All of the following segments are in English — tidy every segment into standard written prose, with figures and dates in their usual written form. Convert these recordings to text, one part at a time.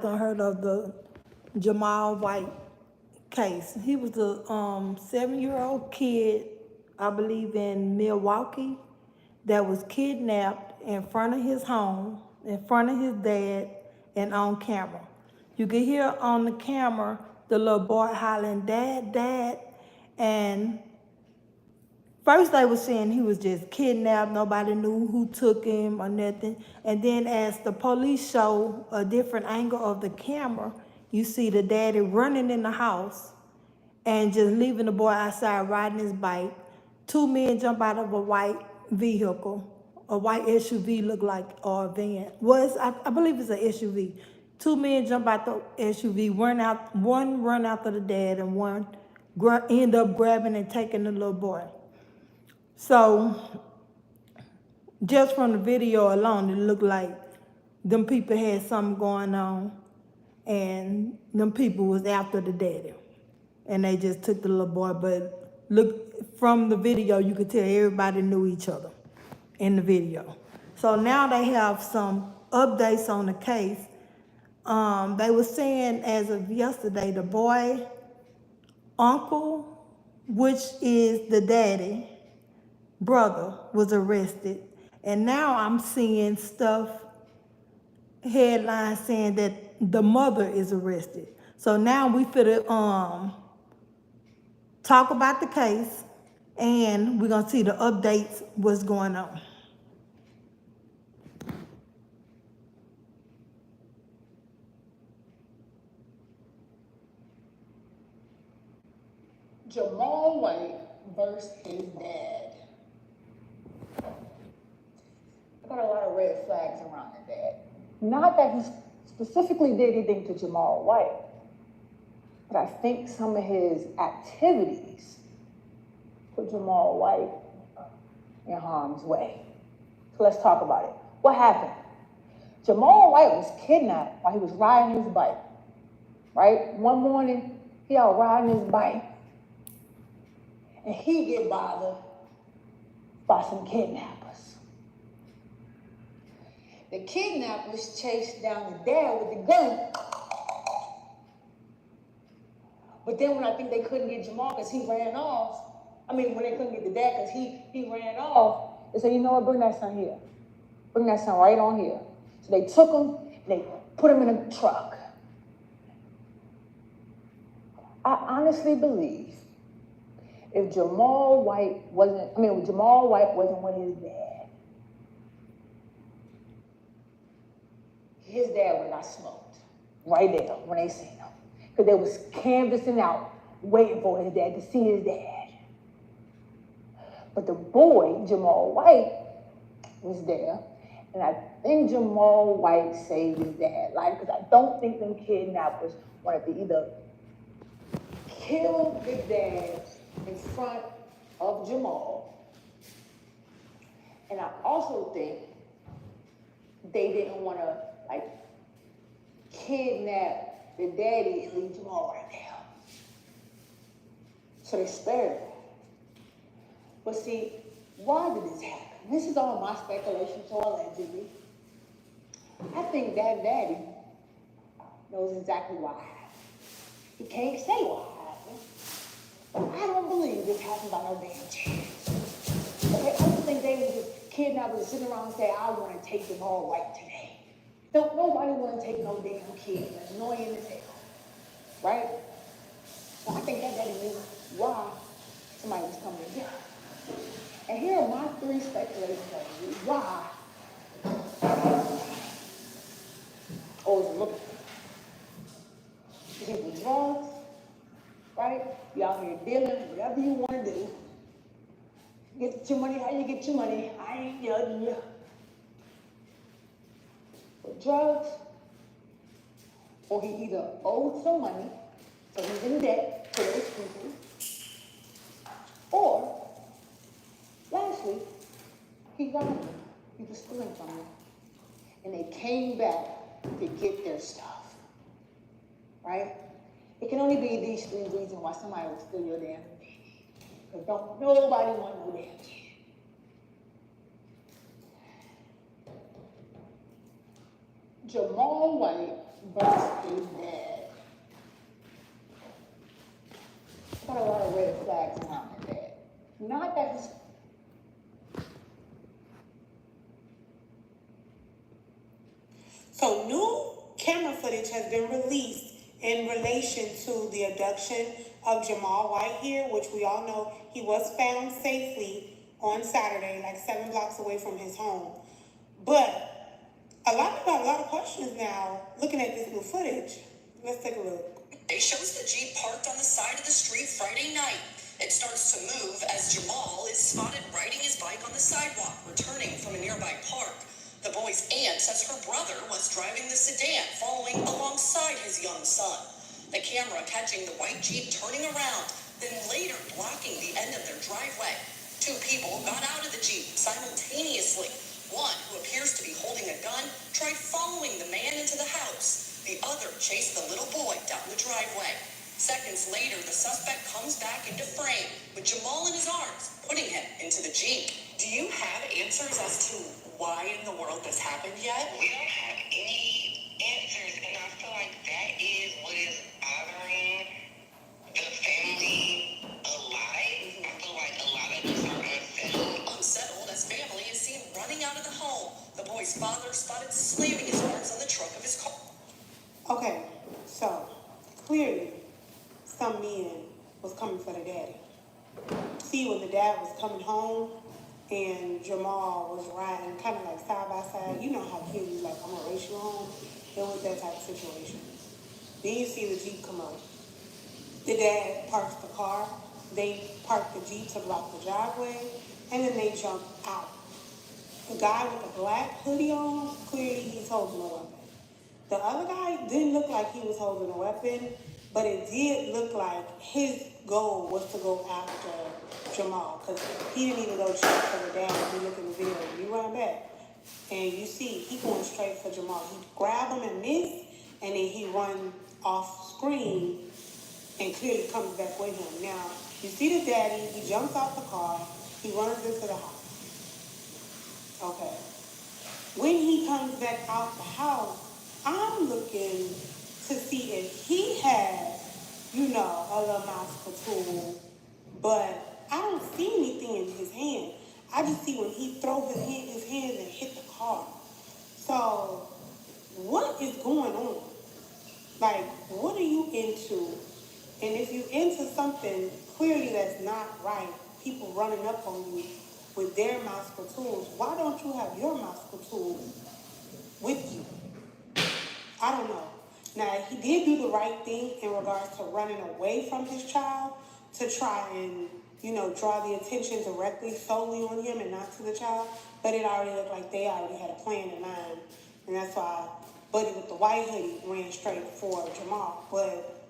Heard of the Jamal White case. He was a 7-year-old kid, I believe in Milwaukee, that was kidnapped in front of his home, in front of his dad, and on camera. You could hear on the camera the little boy hollering, "Dad, Dad," and first they were saying he was just kidnapped, nobody knew who took him or nothing. And then as the police show a different angle of the camera, you see the daddy running in the house and just leaving the boy outside riding his bike. Two men jump out of a white vehicle, a white SUV look like, or a van. I believe it's an SUV. Two men jump out the SUV, one run after the dad and one end up grabbing and taking the little boy. So just from the video alone, it looked like them people had something going on and them people was after the daddy. And they just took the little boy. But look, from the video, you could tell everybody knew each other in the video. So now they have some updates on the case. They were saying as of yesterday, the boy uncle, which is the daddy, brother, was arrested. And now I'm seeing headlines saying that the mother is arrested. So now we finna talk about the case, and we're gonna see the updates, what's going on. Jamal White versus his dad. I got a lot of red flags around the dad. Not that he specifically did anything to Jamal White, but I think some of his activities put Jamal White in harm's way. So let's talk about it. What happened? Jamal White was kidnapped while he was riding his bike, right? One morning, he out riding his bike, and he get bothered by some kidnappers. The kidnappers chased down the dad with the gun. But then when I think they couldn't get Jamal because he ran off, when they couldn't get the dad because he ran off, they said, you know what, bring that son here. Bring that son right on here. So they took him, and they put him in a truck. I honestly believe if Jamal White wasn't with his dad would have got smoked right there when they seen him. Because they was canvassing out, waiting for his dad, to see his dad. But the boy, Jamal White, was there, and I think Jamal White saved his dad life, because I don't think them kidnappers wanted to either kill his dad in front of Jamal, and I also think they didn't want to kidnap the daddy and leave Jamal right there. So they spared him. But see, why did this happen? This is all my speculation, so allegedly. I think that daddy knows exactly why it happened. He can't say why it happened, but I don't believe this happened by no damn chance. Okay, I don't think they were just kidnappers sitting around and say, I want to take Jamal White today. Nobody want to take no damn kid. That's annoying as hell, right? So I think that daddy knew why somebody was coming to get him. And here are my three speculations of why was looking. You get the drugs, right? You out here dealing, whatever you want to do. Get your money, how you get your money? I ain't judging you. But drugs, or he either owed some money, so he's in debt to those people, or lastly, he robbed them. He was stealing from them. And they came back to get their stuff. Right? It can only be these three reasons why somebody would steal your damn baby. Because don't nobody want no damn kid. Jamal White versus his dad. Got a lot of red flags around their dad. Not that he's So new camera footage has been released in relation to the abduction of Jamal White here, which we all know he was found safely on Saturday, like 7 blocks away from his home. But a lot of questions now looking at this new footage. Let's take a look. It shows the Jeep parked on the side of the street Friday night. It starts to move as Jamal is spotted riding his bike on the sidewalk, returning from a nearby park. The boy's aunt says her brother was driving the sedan, following alongside his young son. The camera catching the white Jeep turning around, then later blocking the end of their driveway. Two people got out of the Jeep simultaneously. One, who appears to be holding a gun, tried following the man into the house. The other chased the little boy down the driveway. Seconds later, the suspect comes back into frame with Jamal in his arms, putting him into the Jeep. Do you have answers as to why in the world this happened yet? We don't have any answers, and I feel like that is what is bothering the family alive. I feel like a lot of us are unsettled. Unsettled as family is seen running out of the home. The boy's father spotted slamming his arms on the trunk of his car. Okay, so clearly some men was coming for the daddy. See, when the dad was coming home and Jamal was riding kind of like side by side, you know how kids like, I'm gonna race you home. It was that type of situation. Then you see the Jeep come up. The dad parks the car. They park the Jeep to block the driveway, and then they jump out. The guy with the black hoodie on, clearly he's holding a weapon. The other guy didn't look like he was holding a weapon, but it did look like his goal was to go after Jamal, because he didn't even go check for the dad. If you look in the video, you run back, and you see he going straight for Jamal. He grabbed him and missed, and then he run off screen and clearly comes back with him. Now, you see the daddy, he jumps out the car, he runs into the house. Okay. When he comes back out the house, I'm looking to see if he has, a little mouse tool, but I don't see anything in his hand. I just see when he throws his hands and hit the car. So, what is going on? Like, what are you into? And if you're into something clearly that's not right, people running up on you with their mouse tools, why don't you have your mouse tools with you? I don't know. Now, he did do the right thing in regards to running away from his child to try and, draw the attention directly solely on him and not to the child. But it already looked like they already had a plan in mind. And that's why Buddy with the white hoodie ran straight for Jamal. But,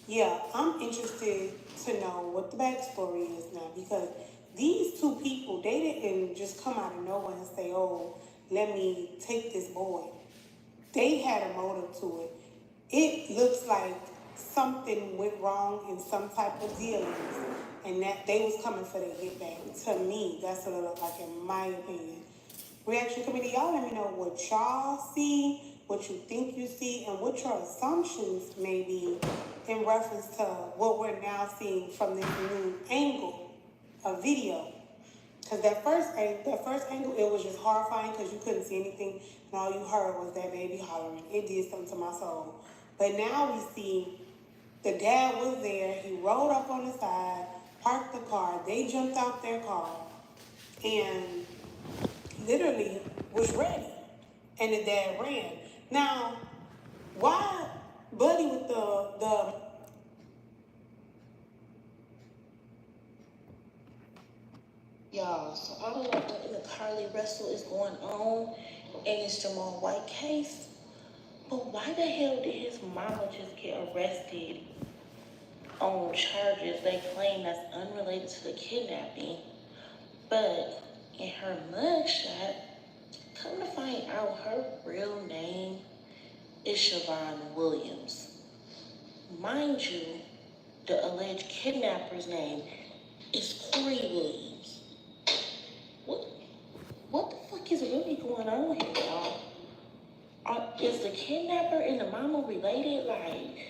yeah, I'm interested to know what the backstory is now. Because these two people, they didn't just come out of nowhere and say, oh, let me take this boy. They had a motive to it. It looks like something went wrong in some type of dealings, and that they was coming for their get back. To me, that's what it looked like, in my opinion. Reaction committee, y'all let me know what y'all see, what you think you see, and what your assumptions may be in reference to what we're now seeing from this new angle of video. Because that first angle, it was just horrifying because you couldn't see anything, and all you heard was that baby hollering. It did something to my soul. But now we see the dad was there. He rolled up on the side, parked the car. They jumped out their car and literally was ready. And the dad ran. Now, why Buddy with the Y'all, so I don't know what in the Carly Russell is going on in this Jamal White case, but why the hell did his mama just get arrested on charges they claim that's unrelated to the kidnapping? But in her mugshot, come to find out her real name is Siobhan Williams. Mind you, the alleged kidnapper's name is Corey Williams. What the fuck is really going on here, y'all? Is the kidnapper and the mama related? Like,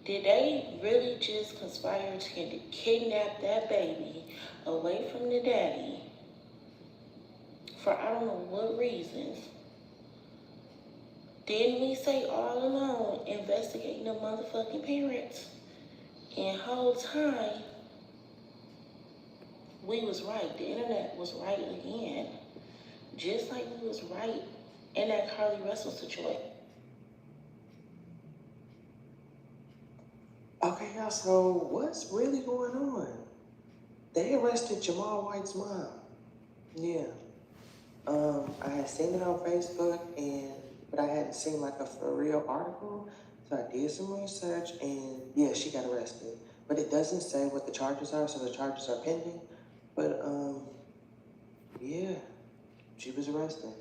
did they really just conspire to kidnap that baby away from the daddy for I don't know what reasons? Didn't we say all along investigating the motherfucking parents? And whole time we was right. The internet was right again. Just like we was right in that Carly Russell situation. Okay, y'all, so what's really going on? They arrested Jamal White's mom. Yeah. I had seen it on Facebook, but I hadn't seen like a for real article. So I did some research, and yeah, she got arrested. But it doesn't say what the charges are, so the charges are pending. But yeah, she was arrested.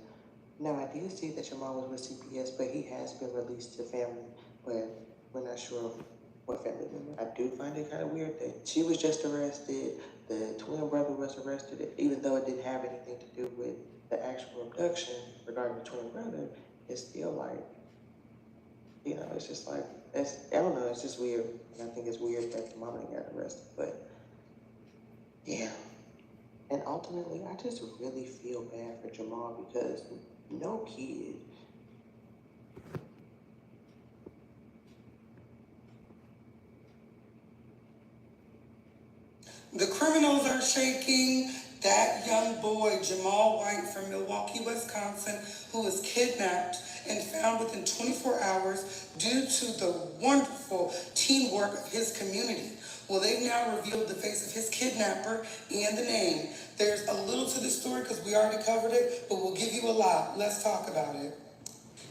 Now I did see that Jamal was with CPS, but he has been released to family. But we're not sure of what family member. I do find it kind of weird that she was just arrested. The twin brother was arrested, even though it didn't have anything to do with the actual abduction regarding the twin brother. It's still like, you know, it's just like, I don't know, it's just weird. And I think it's weird that the mama got arrested, but yeah. And ultimately, I just really feel bad for Jamal because no kid. The criminals are shaking that young boy, Jamal White from Milwaukee, Wisconsin, who was kidnapped and found within 24 hours due to the wonderful teamwork of his community. Well, they've now revealed the face of his kidnapper and the name. There's a little to the story because we already covered it, but we'll give you a lot. Let's talk about it.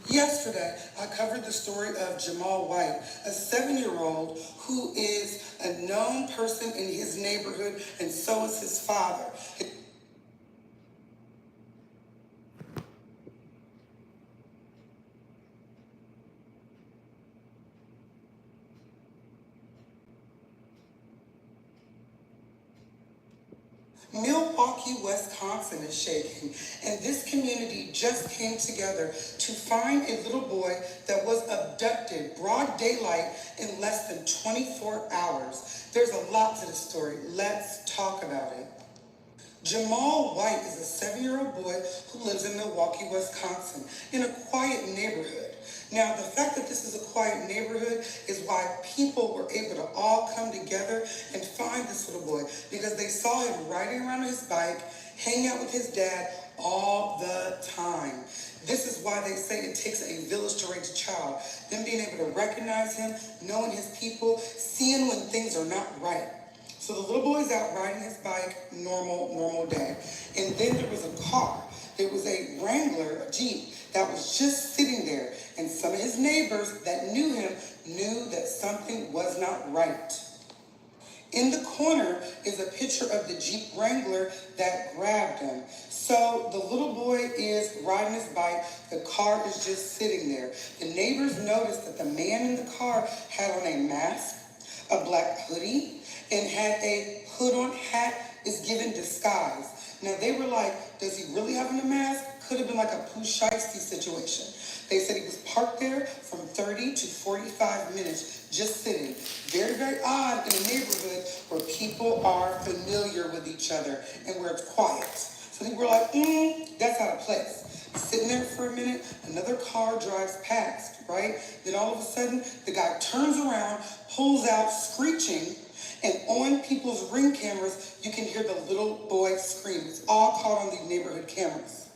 Yesterday, I covered the story of Jamal White, a 7-year-old who is a known person in his neighborhood, and so is his father. Milwaukee, Wisconsin is shaking, and this community just came together to find a little boy that was abducted broad daylight in less than 24 hours. There's a lot to the story. Let's talk about it. Jamal White is a 7-year-old boy who lives in Milwaukee, Wisconsin, in a quiet neighborhood. Now, the fact that this is a quiet neighborhood is why people were able to all come together and find this little boy, because they saw him riding around on his bike, hanging out with his dad all the time. This is why they say it takes a village to raise a child. Them being able to recognize him, knowing his people, seeing when things are not right. So the little boy's out riding his bike, normal day. And then there was a car. There was a Wrangler, a Jeep, that was just sitting there. And some of his neighbors that knew him knew that something was not right. In the corner is a picture of the Jeep Wrangler that grabbed him. So the little boy is riding his bike. The car is just sitting there. The neighbors noticed that the man in the car had on a mask, a black hoodie, and had a hood-on hat is given disguise. Now they were like, does he really have on a mask? Could have been like a Pooh Shiesty situation. They said he was parked there from 30 to 45 minutes, just sitting. Very, very odd in a neighborhood where people are familiar with each other and where it's quiet. So they were like, that's out of place. Sitting there for a minute, another car drives past, right? Then all of a sudden, the guy turns around, pulls out screeching, and on people's Ring cameras, you can hear the little boy scream. It's all caught on the neighborhood cameras.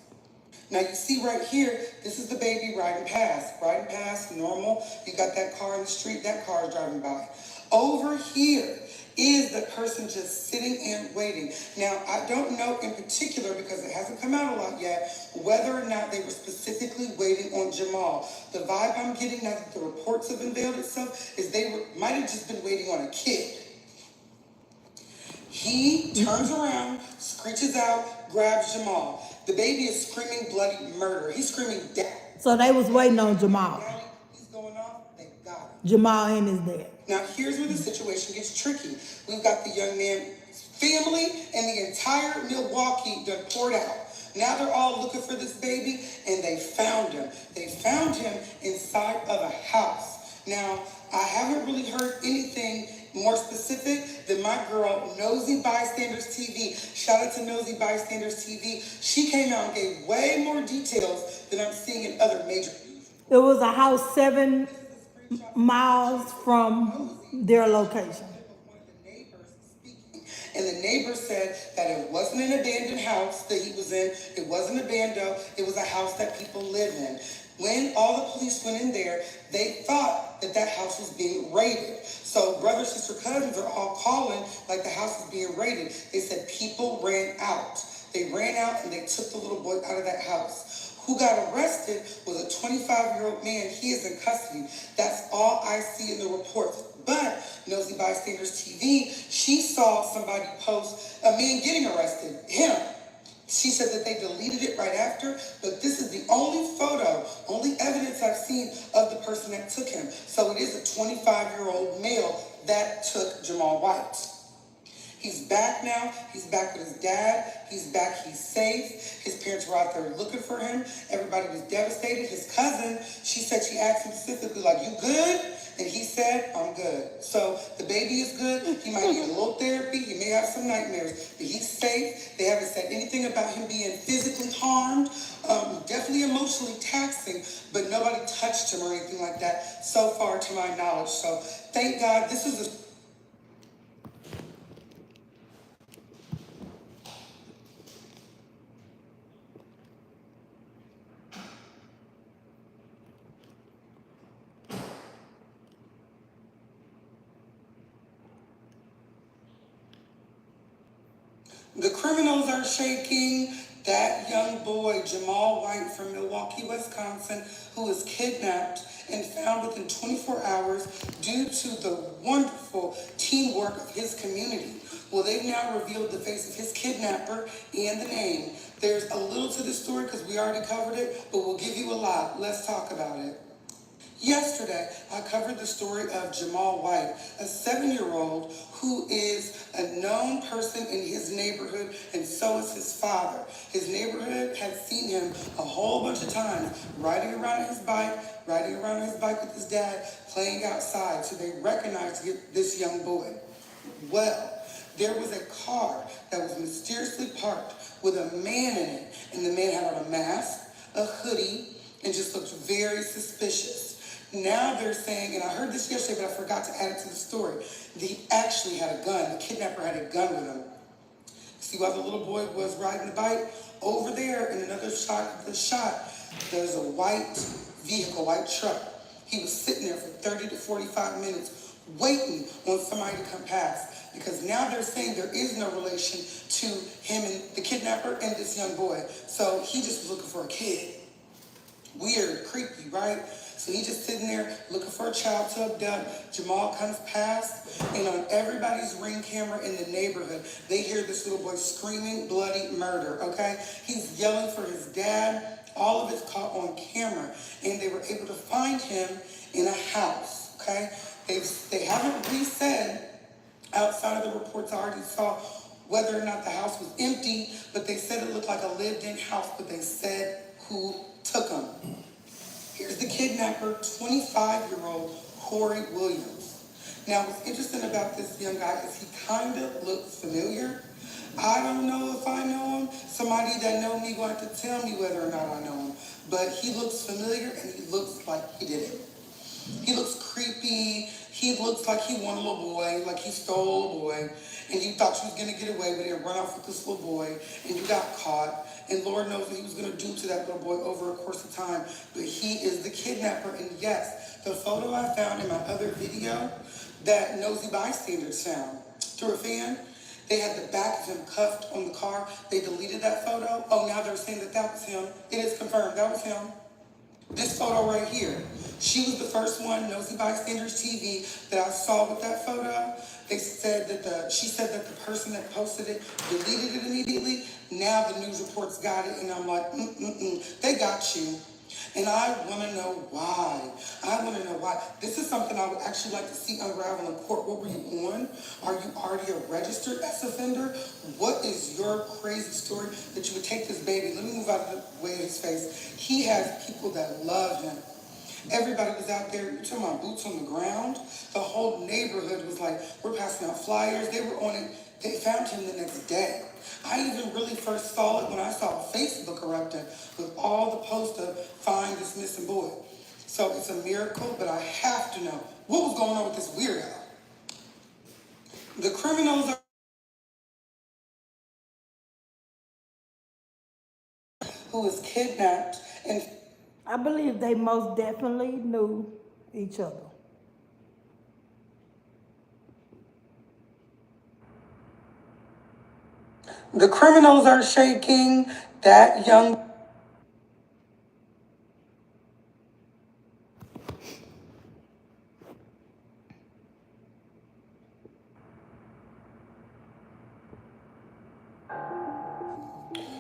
Now you see right here, this is the baby riding past, normal. You got that car in the street, that car is driving by. Over here is the person just sitting and waiting. Now, I don't know in particular, because it hasn't come out a lot yet, whether or not they were specifically waiting on Jamal. The vibe I'm getting now that the reports have unveiled itself is they might have just been waiting on a kid. He turns around, screeches out, grabs Jamal. The baby is screaming bloody murder. He's screaming death. So they was waiting on Jamal. He's going off. They got him. Jamal and his dad. Now here's where the situation gets tricky. We've got the young man's family and the entire Milwaukee done poured out. Now they're all looking for this baby, and they found him. They found him inside of a house. Now, I haven't really heard anything more specific than my girl, Nosy Bystanders TV. Shout out to Nosy Bystanders TV. She came out and gave way more details than I'm seeing in other major. It was a house 7 miles from their location. And the neighbor said that it wasn't an abandoned house that he was in. It wasn't abandoned. It was a house that people live in. When all the police went in there, they thought that that house was being raided. So brother, sister, cousins are all calling like the house is being raided. They said people ran out. They ran out and they took the little boy out of that house. Who got arrested was a 25-year-old man. He is in custody. That's all I see in the reports. But Nosy Bystanders TV, she saw somebody post a man getting arrested, him. She said that they deleted it right after, but this is the only photo, only evidence I've seen of the person that took him. So it is a 25-year-old male that took Jamal White. He's back now. He's back with his dad. He's back. He's safe. His parents were out there looking for him. Everybody was devastated. His cousin, she said, she asked him specifically, like, you good? And he said, I'm good. So the baby is good. He might need a little therapy. He may have some nightmares, but he's safe. They haven't said anything about him being physically harmed. Definitely emotionally taxing, but nobody touched him or anything like that so far to my knowledge. So thank God this is a The criminals are shaking that young boy, Jamal White from Milwaukee, Wisconsin, who was kidnapped and found within 24 hours due to the wonderful teamwork of his community. Well, they've now revealed the face of his kidnapper and the name. There's a little to this story because we already covered it, but we'll give you a lot. Let's talk about it. Yesterday, I covered the story of Jamal White, a 7-year-old who is a known person in his neighborhood, and so is his father. His neighborhood had seen him a whole bunch of times riding around his bike with his dad, playing outside, so they recognized this young boy. Well, there was a car that was mysteriously parked with a man in it, and the man had on a mask, a hoodie, and just looked very suspicious. Now they're saying, and I heard this yesterday, but I forgot to add it to the story, that he actually had a gun. The kidnapper had a gun with him. See, while the little boy was riding the bike, over there in another shot of the shot, there's a white vehicle, white truck. He was sitting there for 30 to 45 minutes waiting on somebody to come past, because now they're saying there is no relation to him and the kidnapper and this young boy. So he just was looking for a kid. Weird, creepy, right? So he's just sitting there looking for a child to abduct. Jamal comes past, and on everybody's Ring camera in the neighborhood, they hear this little boy screaming bloody murder, okay? He's yelling for his dad. All of it's caught on camera, and they were able to find him in a house, okay? They haven't re-said, outside of the reports I already saw, whether or not the house was empty, but they said it looked like a lived-in house, but they said who took him. Here's the kidnapper, 25-year-old Corey Williams. Now, what's interesting about this young guy is he kind of looks familiar. I don't know if I know him. Somebody that know me going to tell me whether or not I know him. But he looks familiar, and he looks like he did it. He looks creepy. He looks like he won a little boy, like he stole a boy, and you thought you was going to get away with it and run off with this little boy, and you got caught, and Lord knows what he was going to do to that little boy over a course of time. But he is the kidnapper, and yes, the photo I found in my other video that Nosy Bystanders found through a fan, they had the back of him cuffed on the car. They deleted that photo. Oh, now they're saying that that was him. It is confirmed. That was him. This photo right here. She was the first one, Nosy Bystanders TV, that I saw with that photo. They said that she said that the person that posted it deleted it immediately. Now the news reports got it, and I'm like, they got you. And I want to know why. I want to know why. This is something I would actually like to see unravel in court. What were you on? Are you already a registered sex offender? What is your crazy story that you would take this baby? Let me move out of the way of his face. He has people that love him. Everybody was out there, you're talking about boots on the ground. The whole neighborhood was like, we're passing out flyers. They were on it. They found him the next day. I even really first saw it when I saw Facebook erupting with all the posts of find this missing boy. So it's a miracle, but I have to know what was going on with this weirdo. The criminals are who was kidnapped and I believe they most definitely knew each other. the criminals are shaking that young.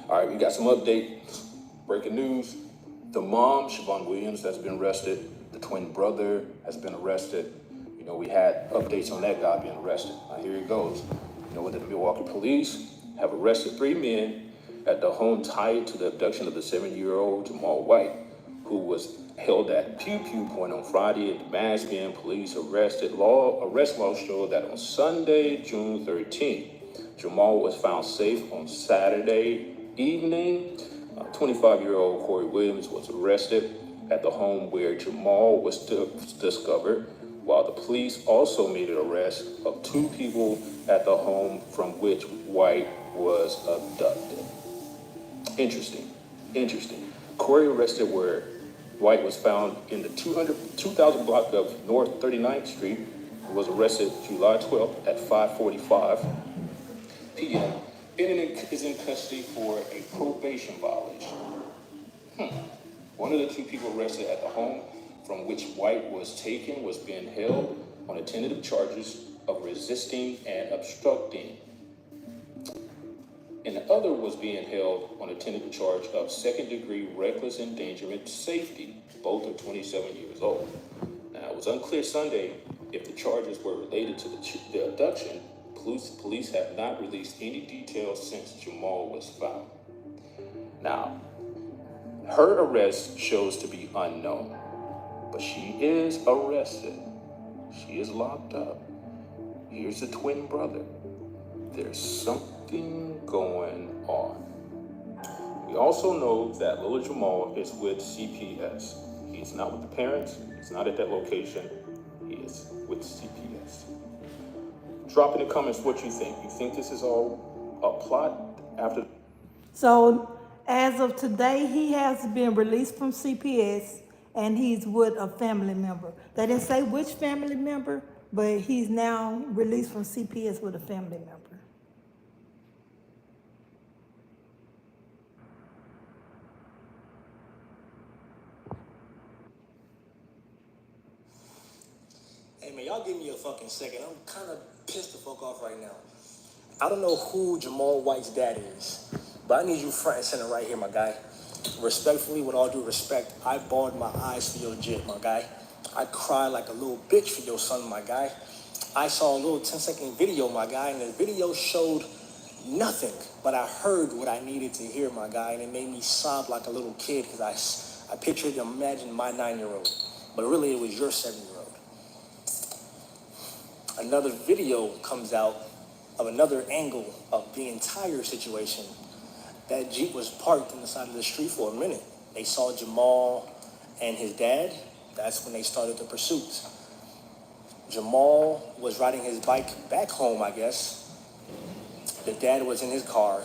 All right, we got some updates. Breaking news. The mom, Siobhan Williams, has been arrested. The twin brother has been arrested. You know, we had updates on that guy being arrested. Now, here it goes. You know, the Milwaukee police have arrested 3 men at the home tied to the abduction of the 7-year-old Jamal White, who was held at Pew Pew Point on Friday at the Damascus. Police arrest laws show that on Sunday, June 13th, Jamal was found safe on Saturday evening. 25-year-old Corey Williams was arrested at the home where Jamal was discovered, while the police also made an arrest of 2 people at the home from which White was abducted. Interesting. Corey arrested where White was found in the 2000 block of North 39th Street. He was arrested July 12th at 5:45 p.m. and is in custody for a probation violation. One of the 2 people arrested at the home from which White was taken was being held on a tentative charges of resisting and obstructing. And the other was being held on a tentative charge of second-degree reckless endangerment to safety. Both are 27 years old. Now, it was unclear Sunday if the charges were related to the abduction. Police have not released any details since Jamal was found. Now, her arrest shows to be unknown, but she is arrested. She is locked up. Here's the twin brother. There's something going on. We also know that little Jamal is with CPS. He's not with the parents. He's not at that location. He is with CPS. Drop in the comments what you think. You think this is all a plot after? So as of today, he has been released from CPS and he's with a family member. They didn't say which family member, but he's now released from CPS with a family member. Hey man, y'all give me a fucking second. I'm kind of pissed the fuck off right now. I don't know who Jamal White's dad is, but I need you front and center right here, my guy. Respectfully, with all due respect, I bawled my eyes for your jit, my guy. I cried like a little bitch for your son, my guy. I saw a little 10-second video, my guy, and the video showed nothing, but I heard what I needed to hear, my guy, and it made me sob like a little kid because I pictured, imagine my 9-year-old, but really it was your 7-year-old. Another video comes out of another angle of the entire situation. That Jeep was parked on the side of the street for a minute. They saw Jamal and his dad. That's when they started the pursuit. Jamal was riding his bike back home, I guess. The dad was in his car,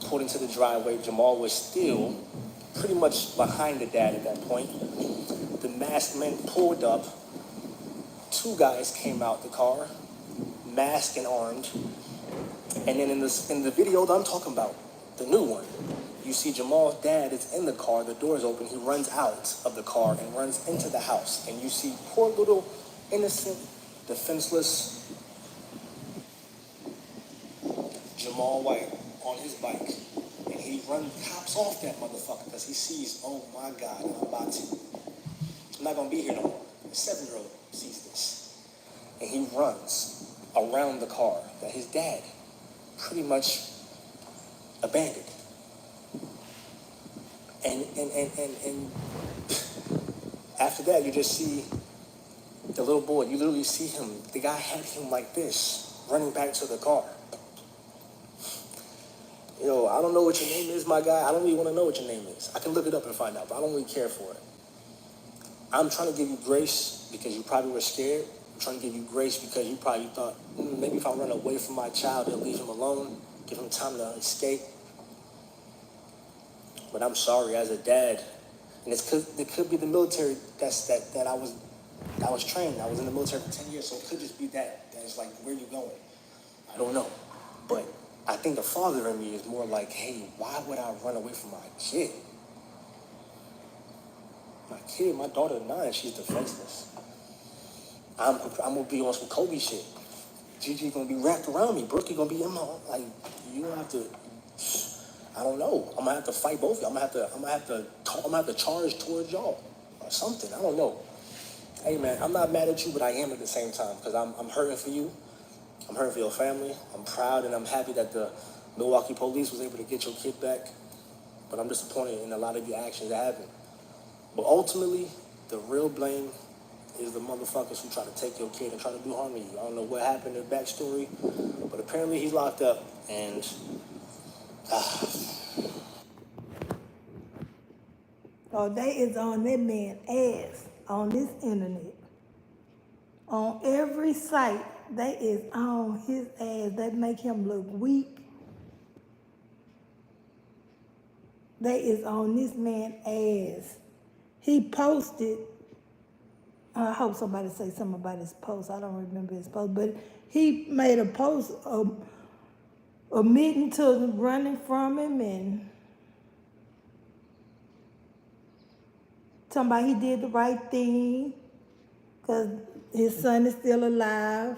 pulled into the driveway. Jamal was still pretty much behind the dad at that point. The masked men pulled up. 2 guys came out the car, masked and armed. And then in the video that I'm talking about, the new one, you see Jamal's dad is in the car, the door is open, he runs out of the car and runs into the house. And you see poor little innocent, defenseless Jamal White on his bike. And he hops off that motherfucker because he sees, oh my God, I'm about to. I'm not gonna be here no more. A 7-year-old sees this. And he runs around the car that his dad pretty much abandoned. And after that, you just see the little boy. You literally see him. The guy had him like this, running back to the car. Yo, I don't know what your name is, my guy. I don't really want to know what your name is. I can look it up and find out, but I don't really care for it. I'm trying to give you grace because you probably were scared. I'm trying to give you grace because you probably thought, maybe if I run away from my child and leave him alone, give him time to escape. But I'm sorry, as a dad, and it could be the military that I was trained. I was in the military for 10 years, so it could just be that's like, where you going? I don't know. But I think the father in me is more like, hey, why would I run away from my kid? My daughter 9, she's defenseless. I'm gonna be on some Kobe shit. Gigi gonna be wrapped around me. Brookie gonna be in my, like, you don't have to. I don't know. I'm gonna have to fight both of you. I'm gonna have to charge towards y'all or something. I don't know. Hey man, I'm not mad at you, but I am at the same time because I'm hurting for you. I'm hurting for your family. I'm proud and I'm happy that the Milwaukee police was able to get your kid back. But I'm disappointed in a lot of your actions that happened. But ultimately, the real blame is the motherfuckers who try to take your kid and try to do harm to you. I don't know what happened in the backstory, but apparently he's locked up. And So they is on that man ass on this internet. On every site, they is on his ass. They make him look weak. They is on this man ass. He posted, I hope somebody say something about his post. I don't remember his post, but he made a post admitting to running from him and talking about he did the right thing because his son is still alive.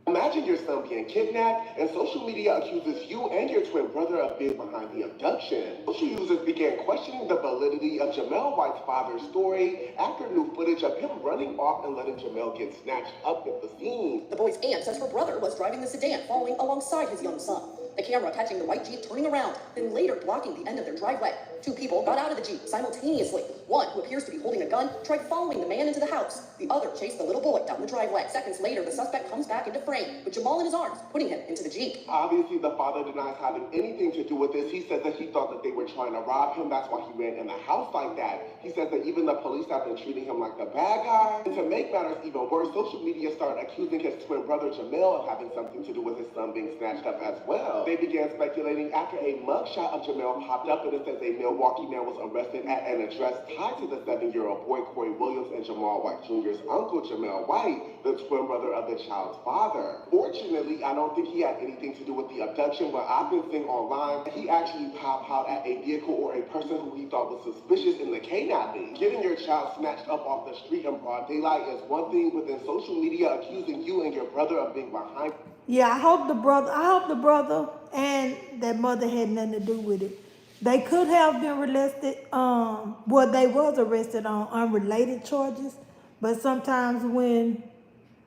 Imagine your son being kidnapped and social media accuses you and your twin brother of being behind the abduction. Social users began questioning the validity of Jamal White's father's story after new footage of him running off and letting Jamal get snatched up at the scene. The boy's aunt says her brother was driving the sedan following alongside his young son. The camera catching the white Jeep turning around, then later blocking the end of their driveway. 2 people got out of the Jeep simultaneously. One, who appears to be holding a gun, tried following the man into the house. The other chased the little boy down the driveway. Seconds later, the suspect comes back into frame, with Jamal in his arms, putting him into the Jeep. Obviously, the father denies having anything to do with this. He says that he thought that they were trying to rob him. That's why he ran in the house like that. He says that even the police have been treating him like the bad guy. And to make matters even worse, social media started accusing his twin brother Jamal of having something to do with his son being snatched up as well. They began speculating after a mugshot of Jamal popped up, and it says a Milwaukee man was arrested at an address tied to the 7-year-old boy Corey Williams and Jamal White Jr.'s uncle Jamal White, the twin brother of the child's father. Fortunately, I don't think he had anything to do with the abduction, but I've been seeing online he actually popped out at a vehicle or a person who he thought was suspicious in the kidnapping. Getting your child snatched up off the street in broad daylight is one thing, but then social media accusing you and your brother of being behind. Yeah, I hope the brother and that mother had nothing to do with it. They could have been arrested, they was arrested on unrelated charges, but sometimes when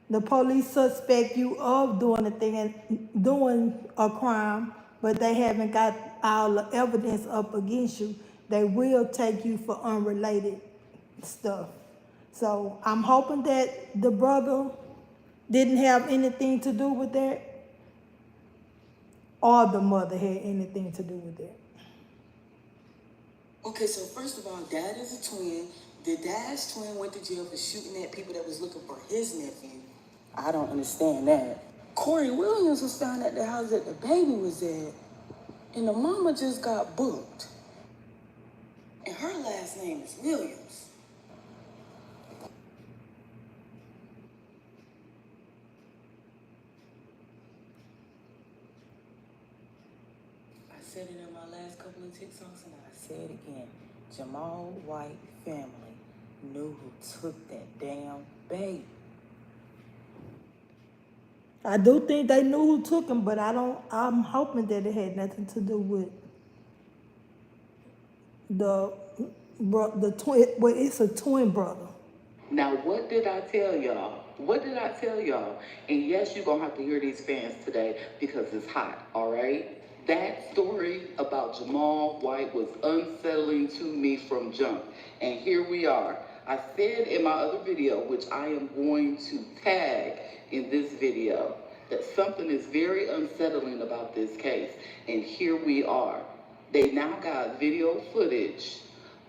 the police suspect you of doing a thing and doing a crime, but they haven't got all the evidence up against you, they will take you for unrelated stuff. So I'm hoping that the brother didn't have anything to do with that, or the mother had anything to do with that. Okay, so first of all, dad is a twin. The dad's twin went to jail for shooting at people that was looking for his nephew. I don't understand that. Corey Williams was found at the house that the baby was at, and the mama just got booked. And her last name is Williams. I said it in my last couple of TikToks, and I say it again. Jamal White family knew who took that damn baby. I do think they knew who took him, but I'm hoping that it had nothing to do with the twin, well, it's a twin brother. Now, what did I tell y'all? What did I tell y'all? And yes, you're gonna have to hear these fans today because it's hot, all right? That story about Jamal White was unsettling to me from jump. And here we are. I said in my other video, which I am going to tag in this video, that something is very unsettling about this case. And here we are. They now got video footage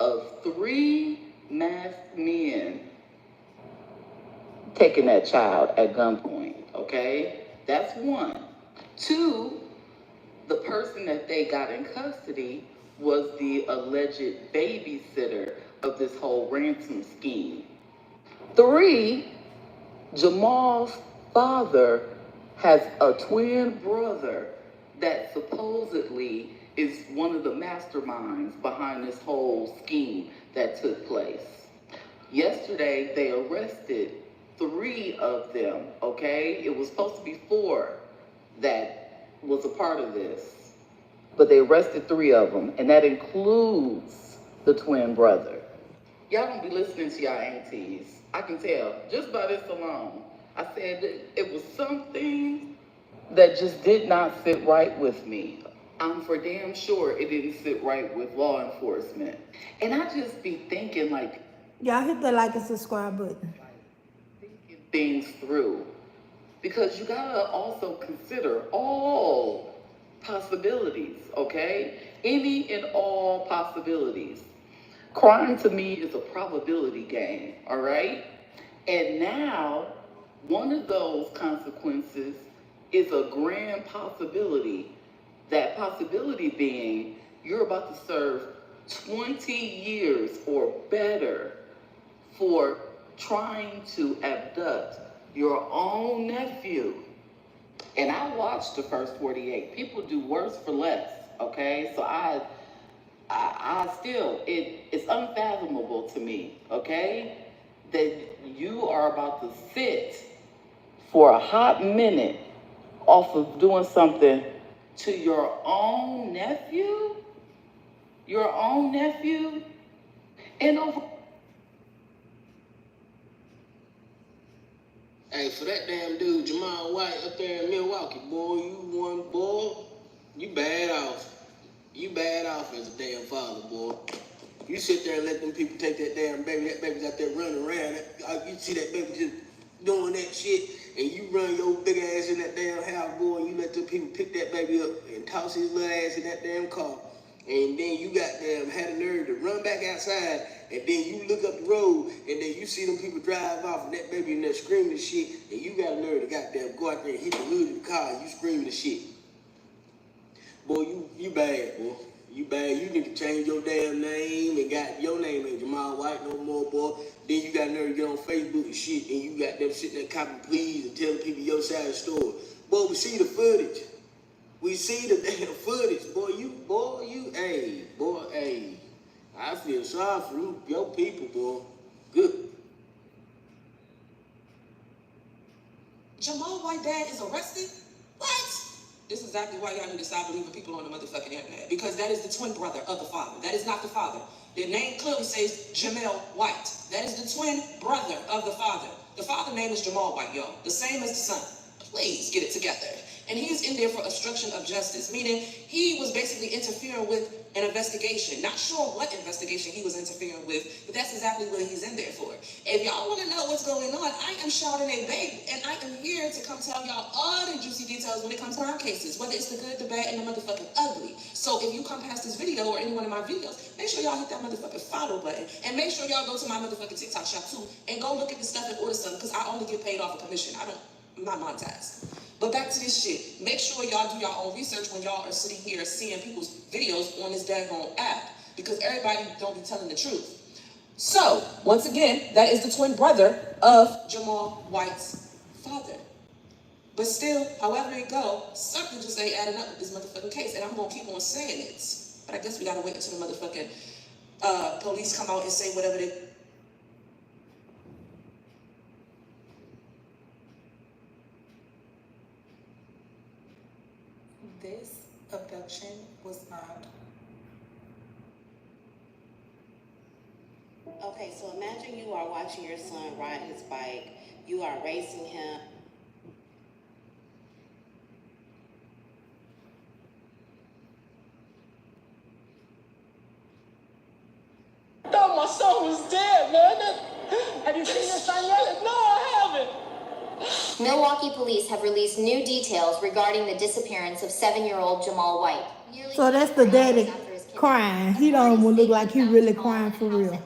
of 3 masked men taking that child at gunpoint, okay? That's one. Two, the person that they got in custody was the alleged babysitter of this whole ransom scheme. 3, Jamal's father has a twin brother that supposedly is one of the masterminds behind this whole scheme that took place. Yesterday, they arrested 3 of them, okay? It was supposed to be 4 that was a part of this, but they arrested 3 of them, and that includes the twin brother. Y'all don't be listening to y'all aunties. I can tell, just by this alone. I said that it was something that just did not sit right with me. I'm for damn sure it didn't sit right with law enforcement. And I just be thinking like, Y'all hit the like and subscribe button. thinking things through. Because you gotta also consider all possibilities, okay? Any and all possibilities. Crime to me is a probability game, all right? And now, one of those consequences is a grand possibility. That possibility being you're about to serve 20 years or better for trying to abduct your own nephew. And I watched the first 48. People do worse for less, okay? So I still, it's unfathomable to me, okay? That you are about to sit for a hot minute off of doing something to your own nephew? Your own nephew? And over. Hey, for that damn dude, Jamal White up there in Milwaukee, boy, you one boy, you bad off. You bad off as a damn father, boy. You sit there and let them people take that damn baby. That baby's out there running around. You see that baby just doing that shit, and you run your big ass in that damn house, boy, and you let them people pick that baby up and toss his little ass in that damn car. And then you got them had the nerve to run back outside, and then you look up the road, and then you see them people drive off, and that baby in there screaming and shit, and you got a nerve to goddamn go out there and hit the hood of the car, and you screaming and shit. Boy, you bad, boy. You bad. You need to change your damn name and got your name ain't Jamal White no more, boy. Then you got nerve to get on Facebook and shit, and you got them sitting there copying pleas and telling people your side of the story. Boy, we see the footage. We see the damn footage, boy. Hey. I feel sorry for you, your people, boy. Good. Jamal White dad is arrested? What? This is exactly why y'all need to stop believing people on the motherfucking internet. Because that is the twin brother of the father. That is not the father. The name clearly says Jamal White. That is the twin brother of the father. The father name is Jamal White, y'all. The same as the son. Please get it together. And he is in there for obstruction of justice, meaning he was basically interfering with an investigation. Not sure what investigation he was interfering with, but that's exactly what he's in there for. If y'all want to know what's going on, I am Chardonnay Babe, and I am here to come tell y'all all the juicy details when it comes to our cases, whether it's the good, the bad, and the motherfucking ugly. So if you come past this video or any one of my videos, make sure y'all hit that motherfucking follow button, and make sure y'all go to my motherfucking TikTok shop too, and go look at the stuff and order something, because I only get paid off a commission. I'm not monetized. But back to this shit. Make sure y'all do your own research when y'all are sitting here seeing people's videos on this daggone app, because everybody don't be telling the truth. So, once again, that is the twin brother of Jamal White's father. But still, however it go, something just ain't adding up with this motherfucking case, and I'm gonna keep on saying it. But I guess we gotta wait until the motherfucking police come out and say whatever they was not. Okay, so imagine you are watching your son ride his bike. You are racing him. I thought my son was dead, man. Have you seen your son yet? No, I haven't. Milwaukee police have released new details regarding the disappearance of 7-year-old Jamal White. So that's the daddy crying. He don't even look like he really crying for real.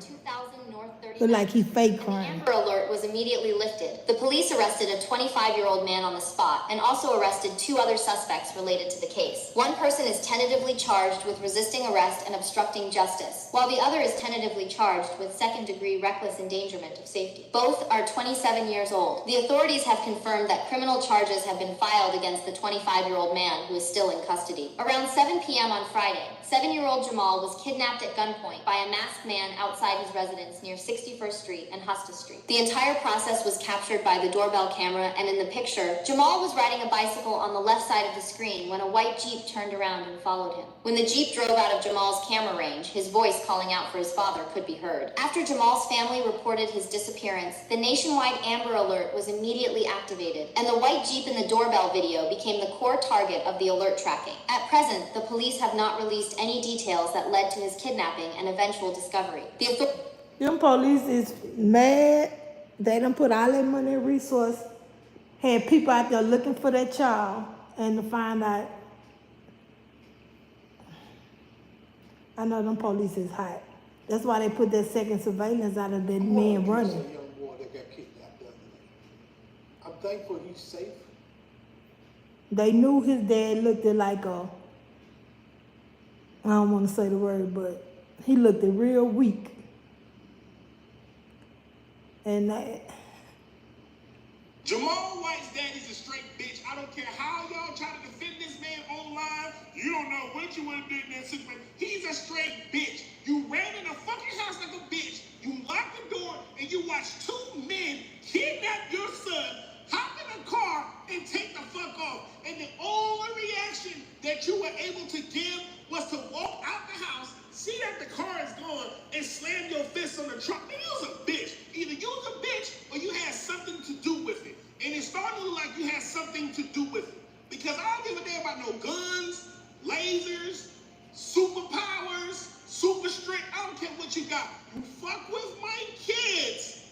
Look like he fake crying. Amber Alert was immediately lifted. The police arrested a 25-year-old man on the spot and also arrested 2 other suspects related to the case. One person is tentatively charged with resisting arrest and obstructing justice, while the other is tentatively charged with second-degree reckless endangerment of safety. Both are 27 years old. The authorities have confirmed that criminal charges have been filed against the 25-year-old man who is still in custody. Around 7 p.m. on Friday, 7-year-old Jamal was kidnapped at gunpoint by a masked man outside his residence near 61st Street and Hustis Street. The entire process was captured by the doorbell camera, and in the picture, Jamal was riding a bicycle on the left side of the screen when a white Jeep turned around and followed him. When the Jeep drove out of Jamal's camera range, his voice calling out for his father could be heard. After Jamal's family reported his disappearance, the nationwide Amber Alert was immediately activated, and the white Jeep in the doorbell video became the core target of the alert tracking. At present, the police have not released any details that led to his kidnapping and eventual discovery. Them police is mad. They done put all their money and resource. Had people out there looking for that child, and to find out. I know them police is hot. That's why they put that second surveillance out of that man running. Young boy that got kidnapped the other day. I'm thankful he's safe. They knew his dad looked like a, I don't want to say the word, but he looked real weak. And Jamal White's daddy's a straight bitch. I don't care how y'all try to defend this man online. You don't know what you would have did in that situation. He's a straight bitch. You ran in a fucking house like a bitch. You locked the door and you watched 2 men kidnap your son, hop in a car, and take the fuck off. And the only reaction that you were able to give was to walk out the house, see that the car is gone, and slam your fist on the trunk. Man, you was a bitch. Either you was a bitch or you had something to do with it. And it's starting to look like you had something to do with it. Because I don't give a damn about no guns, lasers, superpowers, super strength. I don't care what you got. You fuck with my kids.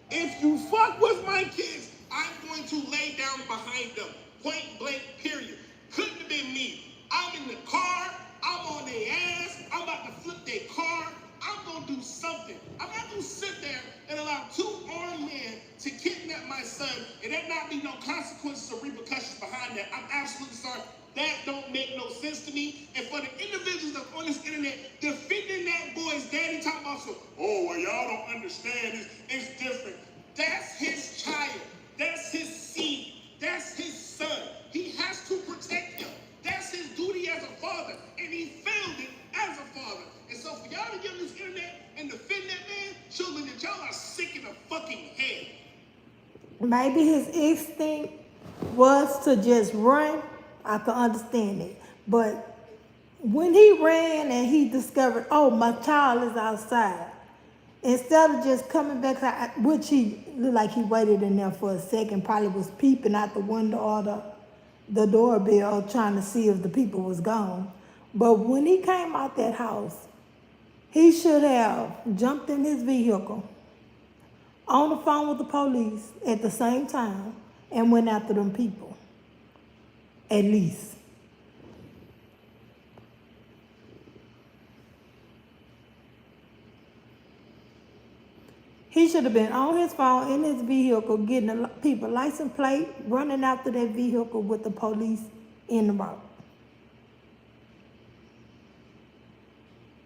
If you fuck with my kids, I'm going to lay down behind them. Point blank, period. Couldn't have been me. I'm in the car. I'm on their ass. I'm about to flip their car. I'm going to do something. I'm not going to sit there and allow 2 armed men to kidnap my son and there not be no consequences or repercussions behind that. I'm absolutely sorry. That don't make no sense to me. And for the individuals that's on this internet defending that boy's daddy, talking about some, oh, well, y'all don't understand this. It's different. That's his child. That's his seed. That's his son. He has to protect him. That's his duty as a father. And he failed it as a father. And so for y'all to get on this internet and defend that man, shows me that y'all are sick in the fucking head. maybe his instinct was to just run. I could understand it. But when he ran and he discovered, oh, my child is outside, instead of just coming back, which he looked like he waited in there for a second, probably was peeping out the window or the doorbell trying to see if the people was gone. But when he came out that house, he should have jumped in his vehicle, on the phone with the police at the same time, and went after them people. At least. He should have been on his phone in his vehicle, getting the people license plate, running after that vehicle with the police in the road.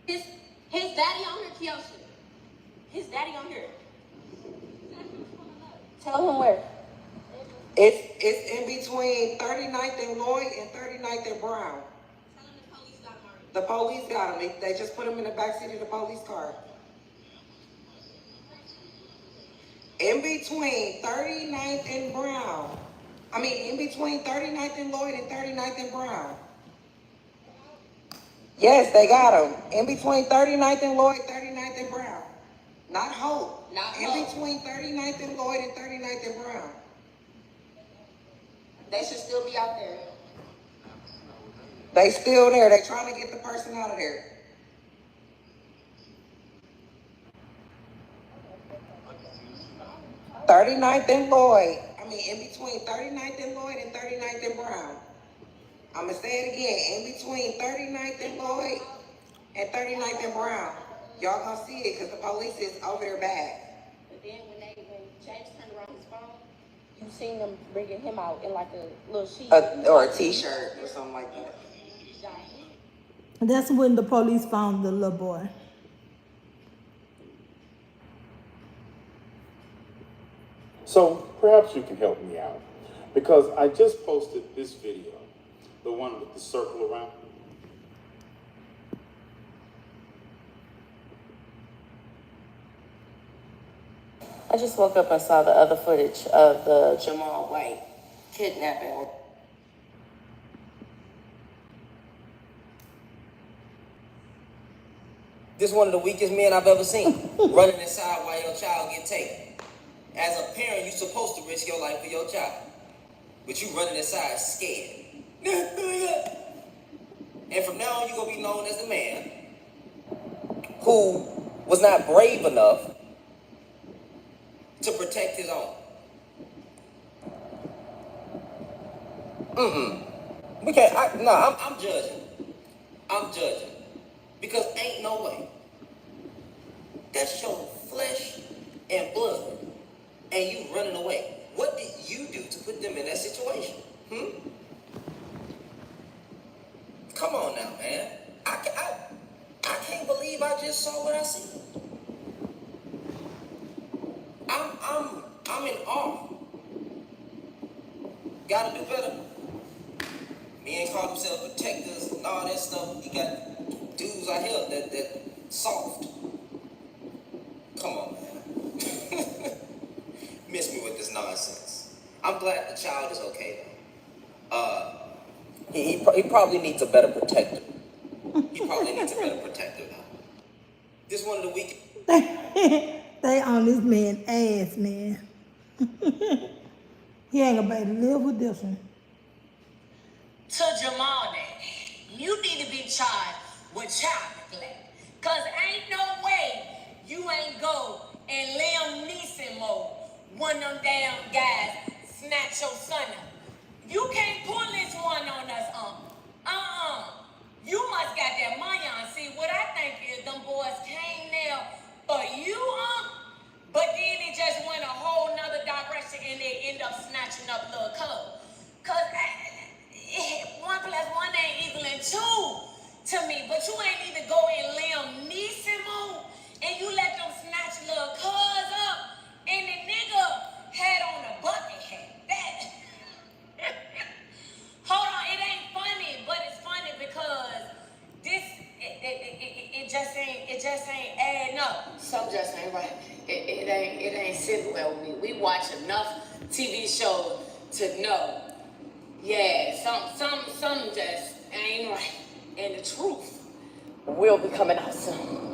His daddy on here, Kiosha. His daddy on here. Tell him where. It's in between 39th and Lloyd and 39th and Brown. Tell him the police got him already. The police got him. They just put him in the backseat of the police car. In between 39th and Brown. In between 39th and Lloyd and 39th and Brown. Yes, they got him. In between 39th and Lloyd, 39th and Brown. Not Hope. Not In Hope. between 39th and Lloyd and 39th and Brown. They should still be out there. They still there. They trying to get the person out of there. Thirty-ninth and Lloyd. In between 39th and Lloyd and 39th and Brown. I'm going to say it again. In between 39th and Lloyd and 39th and Brown. Y'all going to see it because the police is over their back. But then when James turned around his phone, you seen them bringing him out in like a little sheet. Or a t-shirt or something like that. That's when the police found the little boy. So perhaps you can help me out, because I just posted this video, the one with the circle around. I just woke up and saw the other footage of the Jamal White kidnapping. This is one of the weakest men I've ever seen, running inside while your child get taken. As a parent, you're supposed to risk your life for your child, but you running inside scared. And from now on, you're gonna be known as the man who was not brave enough to protect his own. We can't. I'm judging. I'm judging. Because ain't no way. That's your flesh and blood. And you running away. What did you do to put them in that situation? Come on now, man. I can't believe I just saw what I see. I'm in awe. Gotta do better. Men call themselves protectors and all that stuff. You got dudes out here that soft. Come on, man. Miss me with this nonsense. I'm glad the child is okay though. He probably needs a better protector. He probably needs a better protector now. This one of the weakest. They on this man ass, man. He ain't gonna be able to live with this one. To Jamal, you need to be charged with child neglect. Cause ain't no way you ain't go in Liam Neeson mode. One of them damn guys snatch your son up. You can't pull this one on us, You must got that money on. See, what I think is them boys came there for you, but then it just went a whole nother direction and they end up snatching up little cub. Cause 1 + 1 ain't equaling 2 to me, but you ain't even go in Liam Neeson mode and you let them snatch little cuz up and the nigga had on a bucket hat. Hold on, it ain't funny, but it's funny because it just ain't adding up. Something just ain't right. It ain't sitting well with me. We watch enough TV shows to know. Yeah, some just ain't right. And the truth will be coming out soon.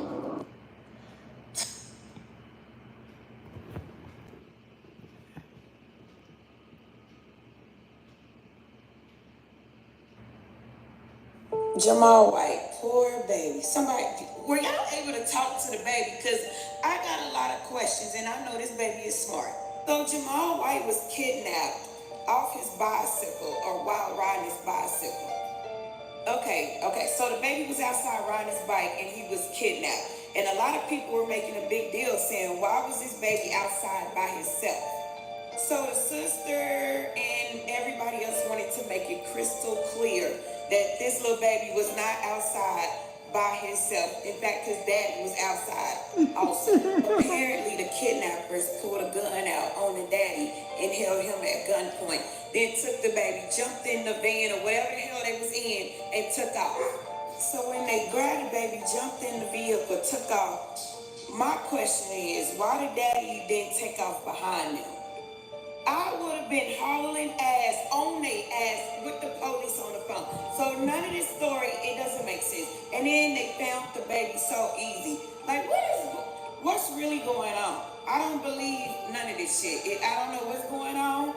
Jamal White, poor baby. Somebody, were y'all able to talk to the baby? Because I got a lot of questions and I know this baby is smart. So Jamal White was kidnapped off his bicycle or while riding his bicycle. Okay, so the baby was outside riding his bike and he was kidnapped. And a lot of people were making a big deal saying, why was this baby outside by himself? So the sister and everybody else wanted to make it crystal clear that this little baby was not outside by himself. In fact, his daddy was outside also. Apparently, the kidnappers pulled a gun out on the daddy and held him at gunpoint. Then took the baby, jumped in the van or whatever the hell they was in, and took off. So when they grabbed the baby, jumped in the vehicle, took off, my question is, why did daddy didn't take off behind them? I would have been hauling ass on their ass with the police on the phone. So none of this story, it doesn't make sense. And And then they found the baby so easy. Like, what's really going on? I don't believe none of this shit. I don't know what's going on.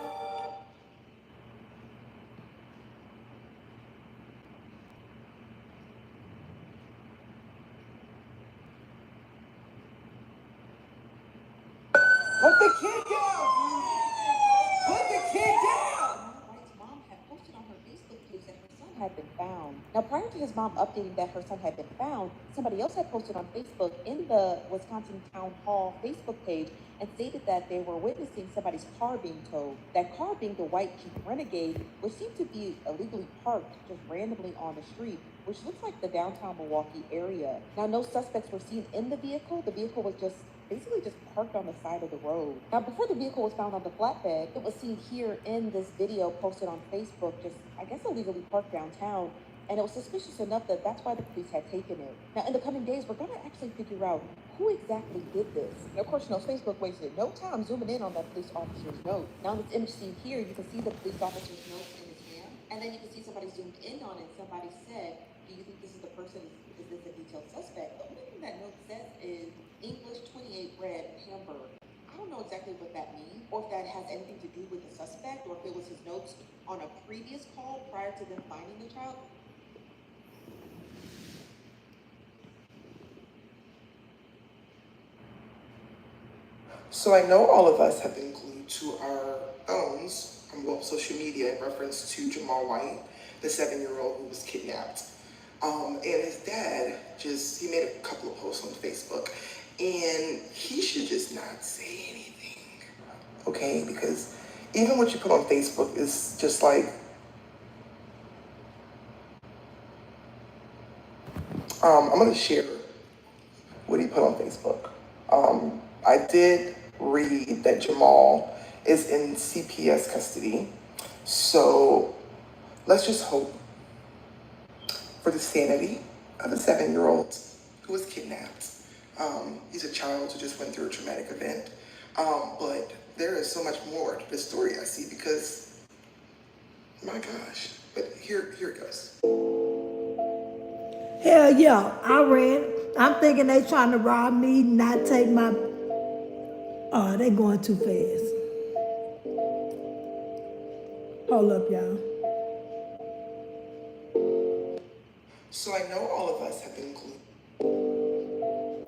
Put the kid down! Put the kid down! White's mom had posted on her Facebook page that her son had been found. Now, prior to his mom updating that her son had been found, somebody else had posted on Facebook in the Wisconsin Town Hall Facebook page and stated that they were witnessing somebody's car being towed. That car being the white Jeep Renegade, which seemed to be illegally parked just randomly on the street, which looks like the downtown Milwaukee area. Now, no suspects were seen in the vehicle. The vehicle was basically just parked on the side of the road. Now, before the vehicle was found on the flatbed, it was seen here in this video posted on Facebook, just, I guess, illegally parked downtown. And it was suspicious enough that that's why the police had taken it. Now, in the coming days, we're gonna actually figure out who exactly did this. Now, of course, Facebook wasted no time zooming in on that police officer's note. Now, in this image seen here, you can see the police officer's note in his hand, and then you can see somebody zoomed in on it. Somebody said, do you think this is the person, is this a detailed suspect? The only thing that note says is English 28 red Hamburg. I don't know exactly what that means, or if that has anything to do with the suspect, or if it was his notes on a previous call prior to them finding the child. So I know all of us have been glued to our phones on social media in reference to Jamal White, the 7-year-old who was kidnapped. And his dad he made a couple of posts on Facebook, and he should just not say anything, okay? Because even what you put on Facebook is just like, I'm gonna share what he put on Facebook. I did read that Jamal is in CPS custody, so let's just hope for the sanity of a 7-year-old who was kidnapped. He's a child who just went through a traumatic event, but there is so much more to the story I see because, my gosh, but here it goes. Hell yeah, I read. I'm thinking they trying to rob me, not take my... Oh, they going too fast. Hold up, y'all. So I know all of us have been glued.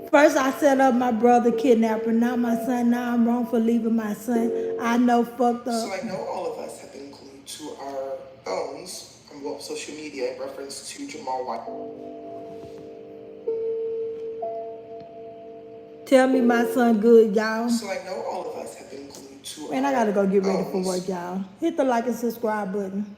First I set up my brother kidnapper, now my son, now I'm wrong for leaving my son. I know fucked up. So I know all of us have been glued to our phones on social media in reference to Jamal White. Tell me my son good, y'all. So I know all of us have been glued to Man, I gotta go get ready for work, y'all. Hit the like and subscribe button.